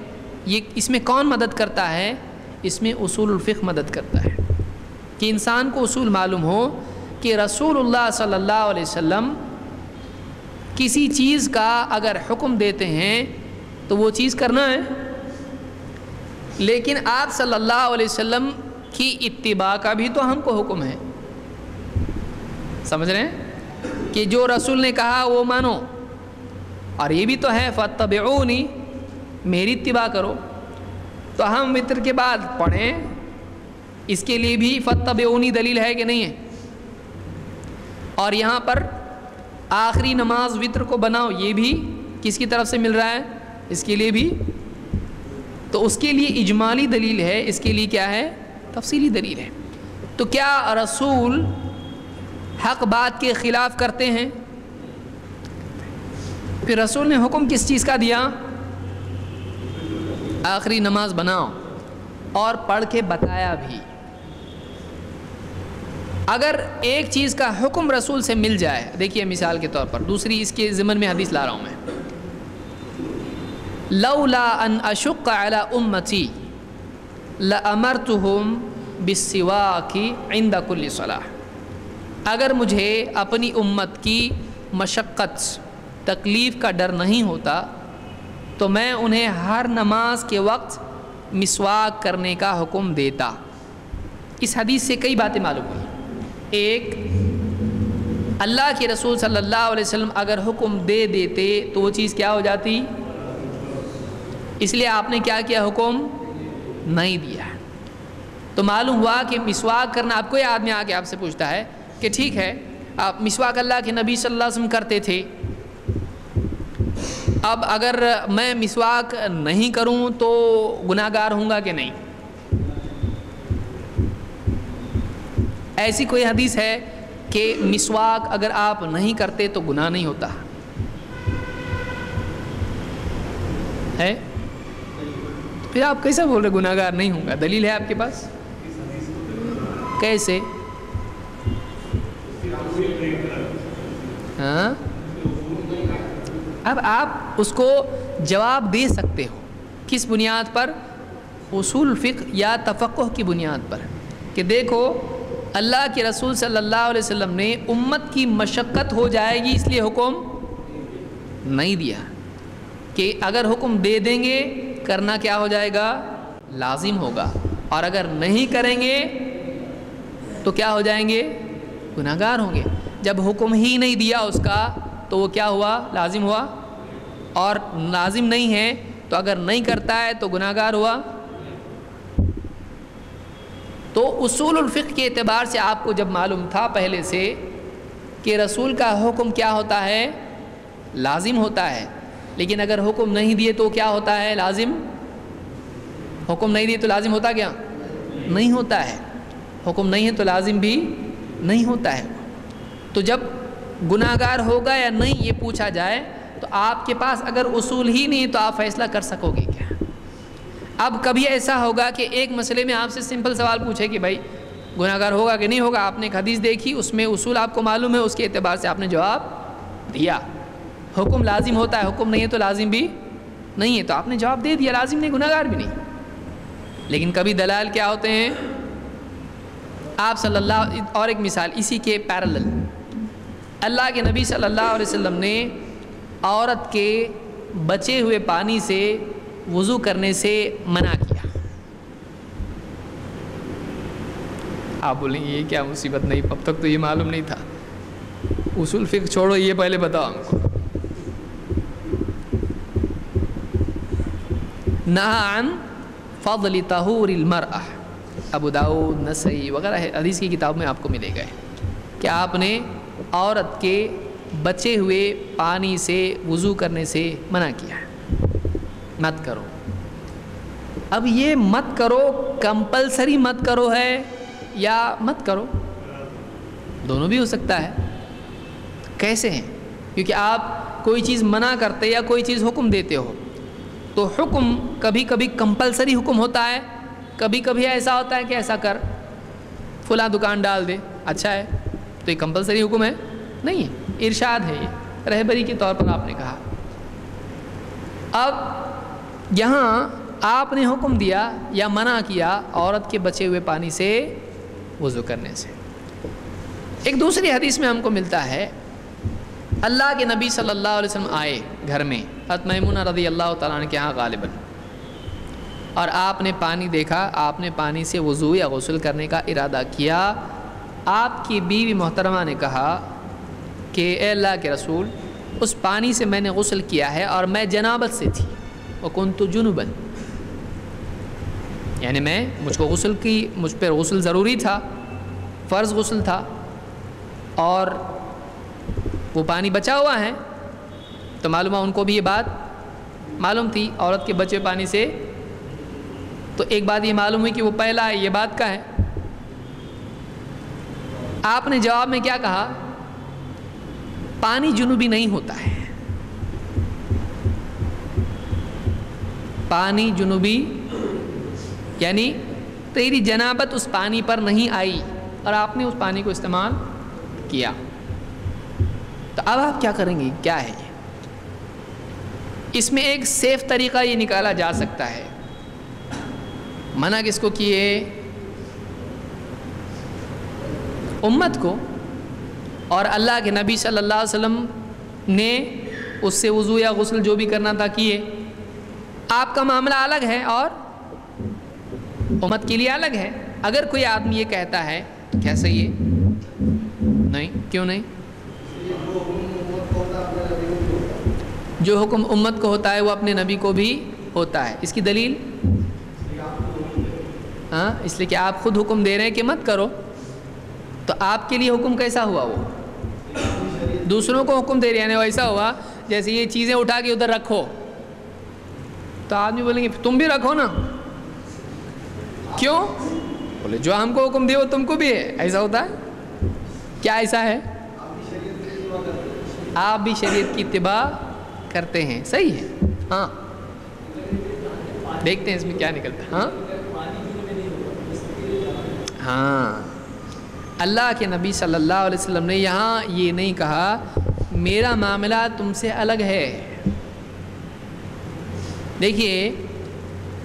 یہ اس میں کون مدد کرتا ہے؟ اس میں اصول الفقہ مدد کرتا ہے کہ انسان کو اصول معلوم ہو کہ رسول اللہ صلی اللہ علیہ وسلم کسی چیز کا اگر حکم دیتے ہیں تو وہ چیز کرنا ہے، لیکن آپ صلی اللہ علیہ وسلم کی اتباع کا بھی تو ہم کو حکم ہے. سمجھ رہے ہیں کہ جو رسول نے کہا وہ مانو، اور یہ بھی تو ہے فَاتَّبِعُونِ، میری اتباع کرو. تو ہم وتر کے بعد پڑھیں، اس کے لیے بھی فَاتَّبِعُونِ دلیل ہے کہ نہیں ہے. اور یہاں پر آخری نماز وتر کو بناؤ، یہ بھی کس کی طرف سے مل رہا ہے؟ اس کے لیے بھی. تو اس کے لیے اجمالی دلیل ہے، اس کے لیے کیا ہے؟ تفصیلی دلیل ہے. تو کیا رسول حق بات کے خلاف کرتے ہیں؟ پھر رسول نے حکم کس چیز کا دیا؟ آخری نماز بناؤ، اور پڑھ کے بتایا بھی. اگر ایک چیز کا حکم رسول سے مل جائے، دیکھیے مثال کے طور پر دوسری اس کے ضمن میں حدیث لا رہا ہوں میں، لولا ان اشق علی امتی لامرتہم بالسواک عند کل صلاۃ. اگر مجھے اپنی امت کی مشقت تکلیف کا ڈر نہیں ہوتا تو میں انہیں ہر نماز کے وقت مسواک کرنے کا حکم دیتا. اس حدیث سے کئی باتیں معلوم ہوئی. ایک، اللہ کے رسول صلی اللہ علیہ وسلم اگر حکم دے دیتے تو وہ چیز کیا ہو جاتی، اس لیے آپ نے کیا کیا، حکم نہیں دیا. تو معلوم ہوا کہ مسواک کرنا، آپ کوئی آدمی آ کے آپ سے پوچھتا ہے کہ ٹھیک ہے آپ مسواک اللہ کے نبی صلی اللہ علیہ وسلم کرتے تھے، اب اگر میں مسواک نہیں کروں تو گناہ گار ہوں گا کہ نہیں؟ ایسی کوئی حدیث ہے کہ مسواک اگر آپ نہیں کرتے تو گناہ نہیں ہوتا ہے؟ پھر آپ کیسے بول رہے گناہ گار نہیں ہوں گا؟ دلیل ہے آپ کے پاس؟ کیسے؟ ہاں، اب آپ اس کو جواب دے سکتے ہو کس بنیاد پر؟ اصول فقہ یا تفقہ کی بنیاد پر، کہ دیکھو اللہ کے رسول صلی اللہ علیہ وسلم نے امت کی مشقت ہو جائے گی اس لیے حکم نہیں دیا، کہ اگر حکم دے دیں گے کرنا کیا ہو جائے گا، لازم ہوگا، اور اگر نہیں کریں گے تو کیا ہو جائیں گے، گناہ گار ہوں گے. جب حکم ہی نہیں دیا اس کا تو وہ کیا ہوا، لازم ہوا، اور لازم نہیں ہے تو اگر نہیں کرتا ہے تو گناہ گار ہوا. تو اصول الفقہ کے اعتبار سے آپ کو جب معلوم تھا پہلے سے کہ رسول کا حکم کیا ہوتا ہے؟ لازم ہوتا ہے، لیکن اگر حکم نہیں دیے تو کیا ہوتا ہے؟ لازم۔ حکم نہیں دیے تو لازم ہوتا کیا؟ نہیں ہوتا ہے۔ حکم نہیں ہے تو لازم بھی نہیں ہوتا ہے۔ تو جب گناہ گار ہوگا یا نہیں یہ پوچھا جائے تو آپ کے پاس اگر اصول ہی نہیں تو آپ فیصلہ کر سکو گے کیا؟ اب کبھی ایسا ہوگا کہ ایک مسئلے میں آپ سے سمپل سوال پوچھے کہ بھائی گناہ گار ہوگا کہ نہیں ہوگا، آپ نے ایک حدیث دیکھی، اس میں اصول آپ کو معلوم ہے، اس کے اعتبار سے آپ نے جواب دیا۔ حکم لازم ہوتا ہے، حکم نہیں ہے تو لازم بھی نہیں ہے، تو آپ نے جواب دے دیا، لازم نہیں، گناہ گار بھی نہیں۔ لیکن کبھی دلائل کیا ہوتے ہیں؟ آپ صلی اللہ، اور ایک مثال اسی کے پیرلل، اللہ کے نبی صلی اللہ علیہ وسلم نے عورت کے بچے ہوئے پانی سے وضو کرنے سے منع کیا۔ آپ بولیں یہ کیا مصیبت؟ نہیں، اب تک تو یہ معلوم نہیں تھا۔ اصول فقہ چھوڑو، یہ پہلے بتاؤ ہم کو۔ نہى عن فضل طہور المرأة، ابو داؤد، نسائی وغیرہ حدیث کی کتاب میں آپ کو ملے گا کہ آپ نے عورت کے بچے ہوئے پانی سے وضو کرنے سے منع کیا ہے، مت کرو۔ اب یہ مت کرو کمپلسری مت کرو ہے یا مت کرو؟ دونوں بھی ہو سکتا ہے۔ کیسے ہیں؟ کیونکہ آپ کوئی چیز منع کرتے یا کوئی چیز حکم دیتے ہو تو حکم کبھی کبھی کمپلسری حکم ہوتا ہے، کبھی کبھی ایسا ہوتا ہے کہ ایسا کر، فلاں دکان ڈال دے، اچھا ہے، تو یہ کمپلسری حکم ہے؟ نہیں ہے، ارشاد ہے، یہ رہبری کے طور پر آپ نے کہا۔ اب یہاں آپ نے حکم دیا یا منع کیا عورت کے بچے ہوئے پانی سے وضو کرنے سے۔ ایک دوسری حدیث میں ہم کو ملتا ہے اللہ کے نبی صلی اللہ علیہ وسلم آئے گھر میں، حضرت میمونہ رضی اللہ تعالیٰ عنہ کے ہاں غالباً، اور آپ نے پانی دیکھا، آپ نے پانی سے وضو یا غسل کرنے کا ارادہ کیا۔ آپ کی بیوی محترمہ نے کہا کہ اے اللہ کے رسول، اس پانی سے میں نے غسل کیا ہے اور میں جنابت سے تھی، وکنت جنبا، یعنی مجھ کو غسل کی، مجھ پر غسل ضروری تھا، فرض غسل تھا، اور وہ پانی بچا ہوا ہے۔ تو معلوم ہے ان کو بھی یہ بات معلوم تھی عورت کے بچے پانی سے، تو ایک بات یہ معلوم ہوئی کہ وہ پہلا ہے، یہ بات کا ہے۔ آپ نے جواب میں کیا کہا؟ پانی جنوبی نہیں ہوتا ہے، پانی جنوبی یعنی تیری جنابت اس پانی پر نہیں آئی اور آپ نے اس پانی کو استعمال کیا، تو اب آپ کیا کریں گے؟ کیا ہے یہ؟ اس میں ایک سیف طریقہ یہ نکالا جا سکتا ہے۔ منع کس کو کیے؟ امت کو، اور اللہ کے نبی صلی اللہ علیہ وسلم نے اس سے وضو یا غسل جو بھی کرنا تھا کیے۔ آپ کا معاملہ الگ ہے اور امت کے لیے الگ ہے۔ اگر کوئی آدمی یہ کہتا ہے تو کیا صحیح ہے؟ نہیں، کیوں نہیں؟ جو حکم امت کو ہوتا ہے وہ اپنے نبی کو بھی ہوتا ہے۔ اس کی دلیل؟ ہاں، اس لیے کہ آپ خود حکم دے رہے ہیں کہ مت کرو، تو آپ کے لیے حکم کیسا ہوا؟ وہ دوسروں کو حکم دے رہے ہیں، ایسا ہوا جیسے یہ چیزیں اٹھا کے ادھر رکھو، تو آدمی بولیں گے تم بھی رکھو نا، کیوں؟ بولے جو ہم کو حکم دے وہ تم کو بھی ہے، ایسا ہوتا ہے کیا؟ ایسا ہے؟ آپ بھی شریعت کی اتباع کرتے ہیں، صحیح ہے۔ ہاں دیکھتے ہیں اس میں کیا نکلتا ہے۔ ہاں ہاں، اللہ کے نبی صلی اللہ علیہ وسلم نے یہاں یہ نہیں کہا میرا معاملہ تم سے الگ ہے۔ دیکھیے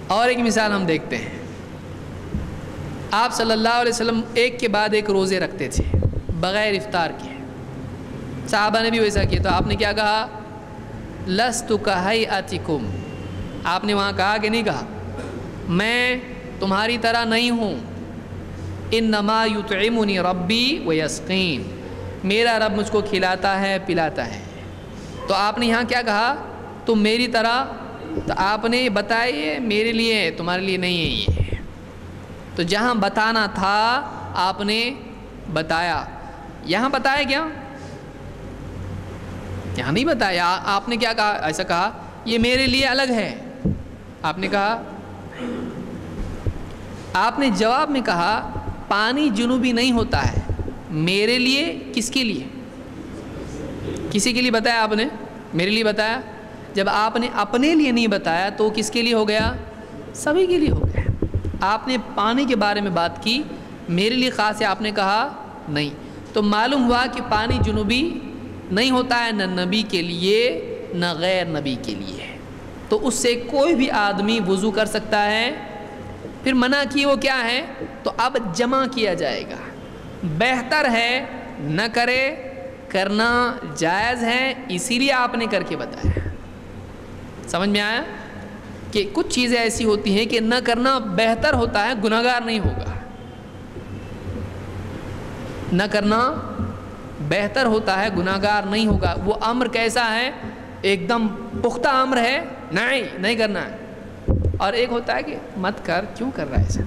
اور ایک مثال ہم دیکھتے ہیں، آپ صلی اللہ علیہ وسلم ایک کے بعد ایک روزے رکھتے تھے بغیر افطار کے، صحابہ نے بھی ویسا کیا، تو آپ نے کیا کہا؟ لست کہیئتکم، آپ نے وہاں کہا کہ نہیں کہا میں تمہاری طرح نہیں ہوں، انما یطعمنی ربی ویسقین، میرا رب مجھ کو کھلاتا ہے پلاتا ہے۔ تو آپ نے یہاں کیا کہا؟ تم میری طرح، تو آپ نے بتائیے میرے لیے، تمہارے لیے نہیں ہے یہ۔ تو جہاں بتانا تھا آپ نے بتایا، یہاں بتایا کیا؟ یہاں نہیں بتایا. آپ نے کیا کہا؟ ایسا کہا یہ میرے لیے الگ ہے. آپ نے کہا، آپ نے جواب میں کہا پانی جنوبی نہیں ہوتا ہے میرے لیے. کس کے لیے؟ کسی کے لیے بتایا آپ نے؟ میرے لیے بتایا. جب آپ نے اپنے لیے نہیں بتایا تو کس کے لیے ہو گیا؟ سبھی کے لیے ہو گیا. آپ نے پانی کے بارے میں بات کی، میرے لیے خاص ہے آپ نے کہا نہیں. تو معلوم ہوا کہ پانی جنوبی نہیں ہوتا ہے، نہ نبی کے لیے نہ غیر نبی کے لیے. تو اس سے کوئی بھی آدمی وضو کر سکتا ہے. پھر منع کی وہ کیا ہے؟ تو اب جمع کیا جائے گا. بہتر ہے نہ کرے، کرنا جائز ہے، اسی لیے آپ نے کر کے بتایا. سمجھ میں آیا کہ کچھ چیزیں ایسی ہوتی ہیں کہ نہ کرنا بہتر ہوتا ہے، گناہگار نہیں ہوگا. نہ کرنا بہتر ہوتا ہے، گناہگار نہیں ہوگا. وہ امر کیسا ہے؟ ایک دم پختہ امر ہے، نہیں کرنا ہے. اور ایک ہوتا ہے کہ مت کر، کیوں کر رہا ہے ایسا.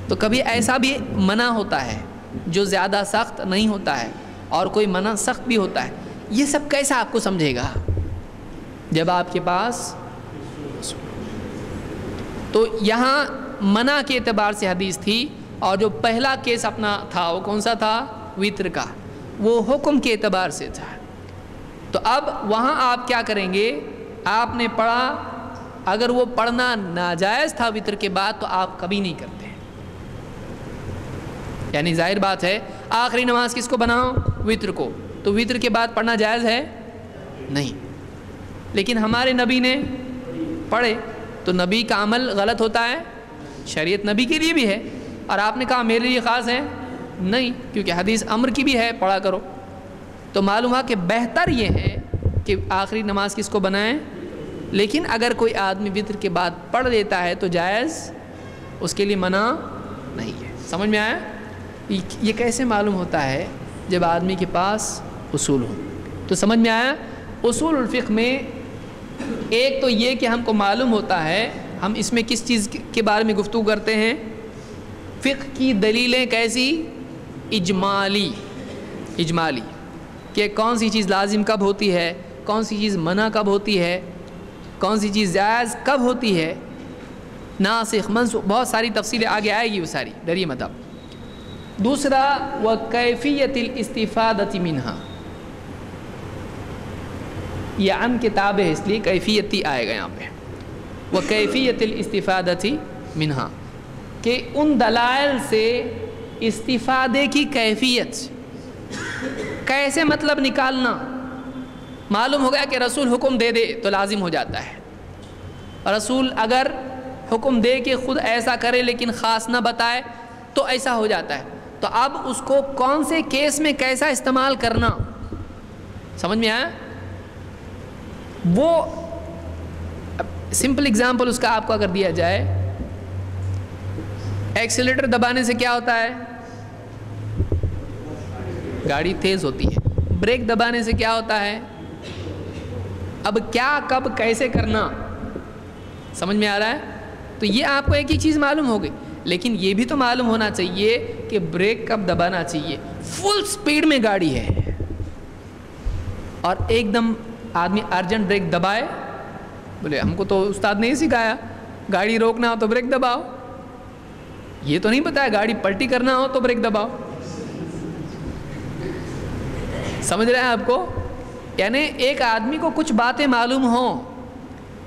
تو کبھی ایسا بھی منع ہوتا ہے جو زیادہ سخت نہیں ہوتا ہے، اور کوئی منع سخت بھی ہوتا ہے. یہ سب کیسا آپ کو سمجھے گا جب آپ کے پاس. تو یہاں منع کے اعتبار سے حدیث تھی، اور جو پہلا کیس اپنا تھا وہ کون سا تھا؟ وتر کا. وہ حکم کے اعتبار سے تھا. تو اب وہاں آپ کیا کریں گے؟ آپ نے پڑھا، اگر وہ پڑھنا ناجائز تھا وتر کے بعد تو آپ کبھی نہیں کرتے. یعنی ظاہر بات ہے آخری نماز کس کو بناؤ؟ وتر کو. تو وتر کے بعد پڑھنا جائز ہے؟ نہیں. لیکن ہمارے نبی نے پڑھے، تو نبی کا عمل غلط ہوتا ہے؟ شریعت نبی کے لیے بھی ہے، اور آپ نے کہا میرے لیے خاص ہے؟ نہیں، کیونکہ حدیث امر کی بھی ہے، پڑھا کرو. تو معلوم ہوا کہ بہتر یہ ہے کہ آخری نماز کس کو بنائیں. لیکن اگر کوئی آدمی وتر کے بعد پڑھ لیتا ہے تو جائز، اس کے لیے منع نہیں ہے. سمجھ میں آیا؟ یہ کیسے معلوم ہوتا ہے؟ جب آدمی کے پاس اصول ہو. تو سمجھ میں آیا؟ اصول الفقہ میں ایک تو یہ کہ ہم کو معلوم ہوتا ہے، ہم اس میں کس چیز کے بارے میں گفتگو کرتے ہیں؟ فقہ کی دلیلیں کیسی؟ اجمالی کہ کون سی چیز لازم کب ہوتی ہے، کون سی چیز منع کب ہوتی ہے، کون سی چیز جائز کب ہوتی ہے، ناسخ منسوخ، بہت ساری تفصیلیں آگے آئے گی وہ ساری، ڈریے مت. دوسرا وکیفیت الاستفادۃ منہا، یہ عن کتاب ہے اس لیے کیفیتی آئے گا یہاں پہ. وکیفیت الاستفادۃ منہا، کہ ان دلائل سے استفادے کی کیفیت کیسے مطلب نکالنا. معلوم ہو گیا کہ رسول حکم دے دے تو لازم ہو جاتا ہے. رسول اگر حکم دے کہ خود ایسا کرے لیکن خاص نہ بتائے تو ایسا ہو جاتا ہے. تو اب اس کو کون سے کیس میں کیسا استعمال کرنا، سمجھ میں آیا؟ وہ سمپل اگزامپل اس کا آپ کو اگر دیا جائے، ایکسیلیٹر دبانے سے کیا ہوتا ہے؟ گاڑی تیز ہوتی ہے. بریک دبانے سے کیا ہوتا ہے؟ اب کیا کب کیسے کرنا، سمجھ میں آ رہا ہے؟ تو یہ آپ کو ایک ہی چیز معلوم ہو گئی، لیکن یہ بھی تو معلوم ہونا چاہیے کہ بریک کب دبانا چاہیے. فل سپیڈ میں گاڑی ہے اور ایک دم آدمی ارجنٹ بریک دبائے، بولے ہم کو تو استاد نے سکھایا گاڑی روکنا ہو تو بریک دباؤ، یہ تو نہیں بتایا گاڑی پلٹی کرنا ہو تو بریک دباؤ. سمجھ رہے ہیں آپ کو؟ یعنی ایک آدمی کو کچھ باتیں معلوم ہوں،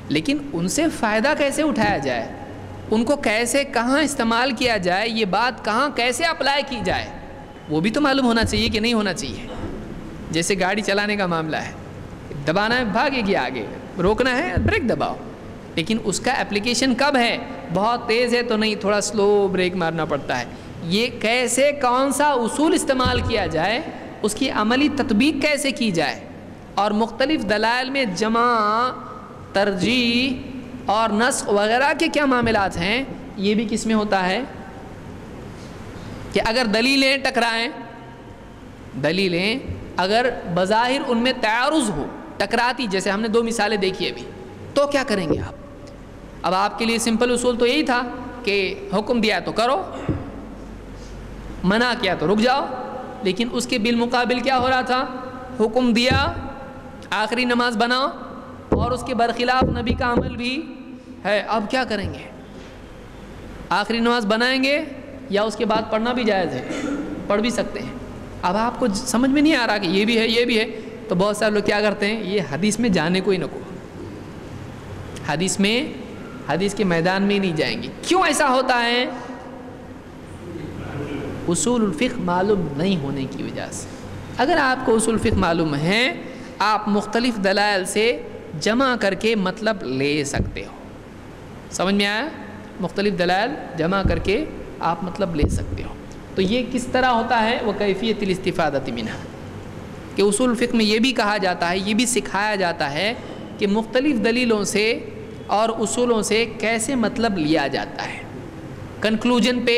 لیکن ان سے فائدہ کیسے اٹھایا جائے، ان کو کیسے کہاں استعمال کیا جائے، یہ بات کہاں کیسے اپلائی کی جائے، وہ بھی تو معلوم ہونا چاہیے کہ نہیں ہونا چاہیے. جیسے گاڑی چلانے کا معاملہ ہے، دبانا ہے بھاگے گی آگے، روکنا ہے بریک دباؤ، لیکن اس کا اپلیکیشن کب ہے؟ بہت تیز ہے تو نہیں، تھوڑا سلو بریک مارنا پڑتا ہے. یہ کیسے کون سا اصول استعمال کیا جائے، اس کی عملی تطبیق کیسے کی جائے، اور مختلف دلائل میں جمع، ترجیح اور نسخ وغیرہ کے کیا معاملات ہیں، یہ بھی کس میں ہوتا ہے؟ کہ اگر دلیلیں ٹکرائیں، دلیلیں اگر بظاہر ان میں تعارض ہو، ٹکراتی، جیسے ہم نے 2 مثالیں دیکھی ابھی، تو کیا کریں گے آپ؟ اب آپ کے لیے سمپل اصول تو یہی تھا کہ حکم دیا تو کرو، منع کیا تو رک جاؤ. لیکن اس کے بالمقابل کیا ہو رہا تھا؟ حکم دیا آخری نماز بناؤ اور اس کے برخلاف نبی کا عمل بھی ہے، اب کیا کریں گے؟ آخری نماز بنائیں گے یا اس کے بعد پڑھنا بھی جائز ہے، پڑھ بھی سکتے ہیں۔ اب آپ کو سمجھ میں نہیں آ رہا کہ یہ بھی ہے یہ بھی ہے، تو بہت سارے لوگ کیا کرتے ہیں، یہ حدیث میں جانے کو ہی نہ کو، حدیث کے میدان میں ہی نہیں جائیں گے۔ کیوں ایسا ہوتا ہے؟ اصول الفقہ معلوم نہیں ہونے کی وجہ سے۔ اگر آپ کو اصول الفقہ معلوم ہے، آپ مختلف دلائل سے جمع کر کے مطلب لے سکتے ہو۔ سمجھ میں آیا؟ مختلف دلائل جمع کر کے آپ مطلب لے سکتے ہو۔ تو یہ کس طرح ہوتا ہے؟ وہ کیفیت الاستفادۃ منہا، کہ اصول الفقہ میں یہ بھی کہا جاتا ہے، یہ بھی سکھایا جاتا ہے کہ مختلف دلیلوں سے اور اصولوں سے کیسے مطلب لیا جاتا ہے، کنکلوژن پہ،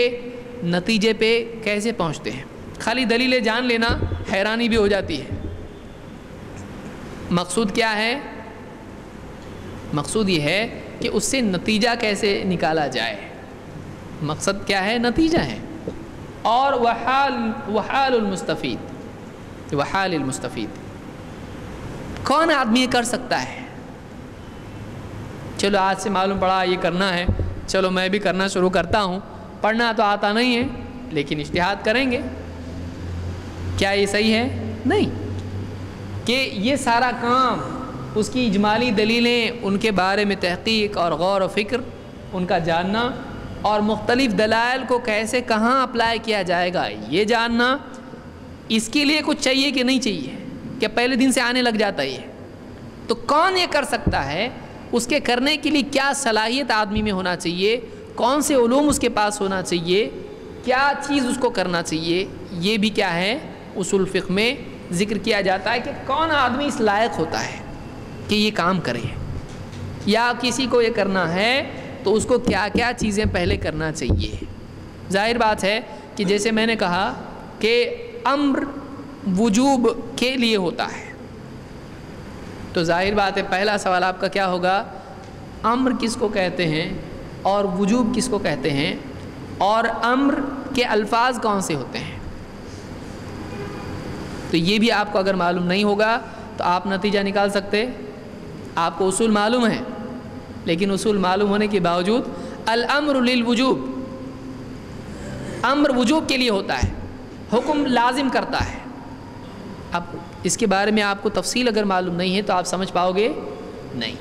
نتیجے پہ کیسے پہنچتے ہیں۔ خالی دلیلیں جان لینا حیرانی بھی ہو جاتی ہے۔ مقصود کیا ہے؟ مقصود یہ ہے کہ اس سے نتیجہ کیسے نکالا جائے، مقصد کیا ہے؟ نتیجہ ہے۔ اور وحال المستفید کون آدمی یہ کر سکتا ہے؟ چلو آج سے معلوم پڑا یہ کرنا ہے، چلو میں بھی کرنا شروع کرتا ہوں، پڑھنا تو آتا نہیں ہے لیکن اجتہاد کریں گے، کیا یہ صحیح ہے؟ نہیں، کہ یہ سارا کام اس کی اجمالی دلیلیں، ان کے بارے میں تحقیق اور غور و فکر، ان کا جاننا، اور مختلف دلائل کو کیسے کہاں اپلائی کیا جائے گا یہ جاننا، اس کے لیے کچھ چاہیے کہ نہیں چاہیے؟ کہ پہلے دن سے آنے لگ جاتا ہے یہ؟ تو کون یہ کر سکتا ہے؟ اس کے کرنے کے لیے کیا صلاحیت آدمی میں ہونا چاہیے، کون سے علوم اس کے پاس ہونا چاہیے، کیا چیز اس کو کرنا چاہیے، یہ بھی کیا ہے اصول فقہ میں ذکر کیا جاتا ہے کہ کون آدمی اس لائق ہوتا ہے کہ یہ کام کرے، یا کسی کو یہ کرنا ہے تو اس کو کیا کیا چیزیں پہلے کرنا چاہیے۔ ظاہر بات ہے کہ جیسے میں نے کہا کہ امر وجوب کے لیے ہوتا ہے، تو ظاہر بات ہے پہلا سوال آپ کا کیا ہوگا، امر کس کو کہتے ہیں اور وجوب کس کو کہتے ہیں، اور امر کے الفاظ کون سے ہوتے ہیں؟ تو یہ بھی آپ کو اگر معلوم نہیں ہوگا تو آپ نتیجہ نکال سکتے۔ آپ کو اصول معلوم ہے لیکن اصول معلوم ہونے کے باوجود الامر للوجوب، امر وجوب کے لیے ہوتا ہے، حکم لازم کرتا ہے۔ اب اس کے بارے میں آپ کو تفصیل اگر معلوم نہیں ہے تو آپ سمجھ پاؤ گے نہیں،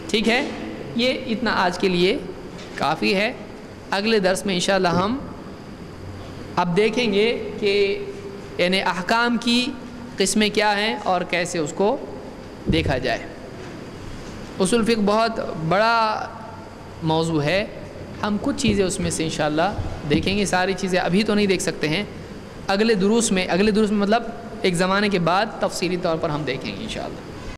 ٹھیک ہے؟ یہ اتنا آج کے لیے کافی ہے۔ اگلے درس میں انشاءاللہ ہم اب دیکھیں گے کہ یعنی احکام کی قسمیں کیا ہیں اور کیسے اس کو دیکھا جائے۔ اصول فقہ بہت بڑا موضوع ہے، ہم کچھ چیزیں اس میں سے انشاءاللہ دیکھیں گے، ساری چیزیں ابھی تو نہیں دیکھ سکتے ہیں، اگلے دروس میں مطلب ایک زمانے کے بعد تفصیلی طور پر ہم دیکھیں گے انشاءاللہ۔